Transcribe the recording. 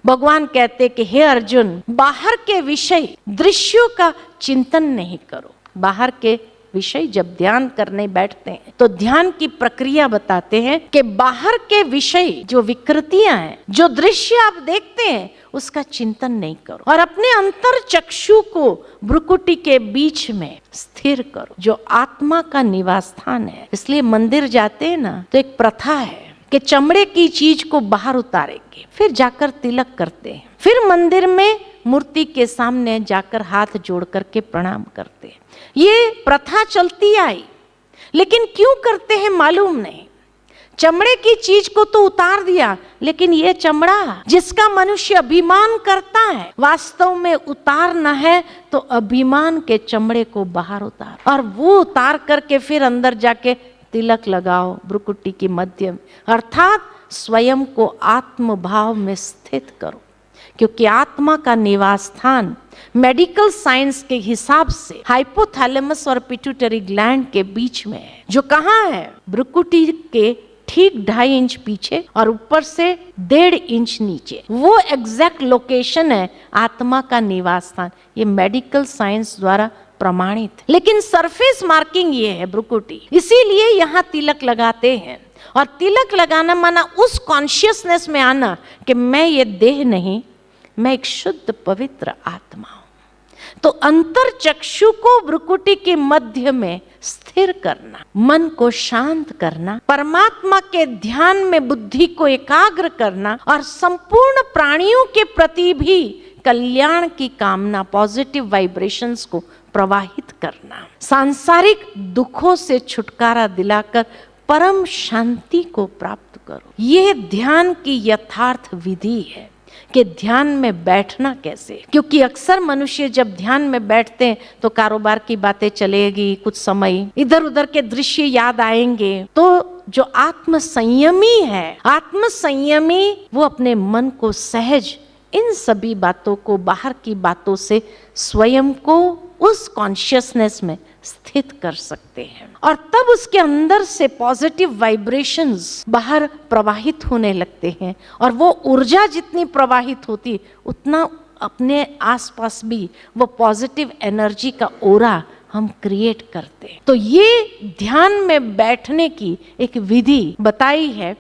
भगवान कहते कि हे अर्जुन, बाहर के विषय दृश्यों का चिंतन नहीं करो। बाहर के विषय जब ध्यान करने बैठते हैं तो ध्यान की प्रक्रिया बताते हैं कि बाहर के विषय जो विकृतियां हैं, जो दृश्य आप देखते हैं, उसका चिंतन नहीं करो और अपने अंतर चक्षु को भ्रुकुटी के बीच में स्थिर करो, जो आत्मा का निवास स्थान है। इसलिए मंदिर जाते हैं ना तो एक प्रथा है कि चमड़े की चीज को बाहर उतारेंगे, फिर जाकर तिलक करते हैं, फिर मंदिर में मूर्ति के सामने जाकर हाथ जोड़ करके प्रणाम करते हैं। ये प्रथा चलती आई, लेकिन क्यों करते हैं मालूम नहीं। चमड़े की चीज को तो उतार दिया, लेकिन ये चमड़ा जिसका मनुष्य अभिमान करता है, वास्तव में उतारना है तो अभिमान के चमड़े को बाहर उतार, और वो उतार करके फिर अंदर जाके तिलक लगाओ भ्रुकुटी की मध्य में, अर्थात स्वयं को आत्म भाव में स्थित करो। क्योंकि आत्मा का निवास स्थान मेडिकल साइंस के हिसाब से हाइपोथैलेमस और पिट्यूटरी ग्लैंड के बीच में है, जो कहाँ है? भ्रुकुटी के ठीक 2.5 इंच पीछे और ऊपर से 1.5 इंच नीचे। वो एग्जैक्ट लोकेशन है आत्मा का निवास स्थान। ये मेडिकल साइंस द्वारा प्रमाणित। लेकिन सरफेस मार्किंग ये है भ्रुकुटी, इसीलिए यहाँ तिलक लगाते हैं। और तिलक लगाना माना उस कॉन्शियसनेस में आना कि मैं ये देह नहीं, मैं एक शुद्ध पवित्र आत्मा हूं। तो अंतर चक्षु को भ्रुकुटी के मध्य में स्थिर करना, मन को शांत करना, परमात्मा के ध्यान में बुद्धि को एकाग्र करना और संपूर्ण प्राणियों के प्रति भी कल्याण की कामना, पॉजिटिव वाइब्रेशंस को प्रवाहित करना, सांसारिक दुखों से छुटकारा दिलाकर परम शांति को प्राप्त करो। ये ध्यान की यथार्थ विधि है कि ध्यान में बैठना कैसे। क्योंकि अक्सर मनुष्य जब ध्यान में बैठते हैं तो कारोबार की बातें चलेगी, कुछ समय इधर उधर के दृश्य याद आएंगे। तो जो आत्म संयमी है, आत्म संयमी वो अपने मन को सहज इन सभी बातों को, बाहर की बातों से स्वयं को उस कॉन्शियसनेस में स्थित कर सकते हैं, और तब उसके अंदर से पॉजिटिव वाइब्रेशंस बाहर प्रवाहित होने लगते हैं। और वो ऊर्जा जितनी प्रवाहित होती, उतना अपने आसपास भी वो पॉजिटिव एनर्जी का ओरा हम क्रिएट करते हैं। तो ये ध्यान में बैठने की एक विधि बताई है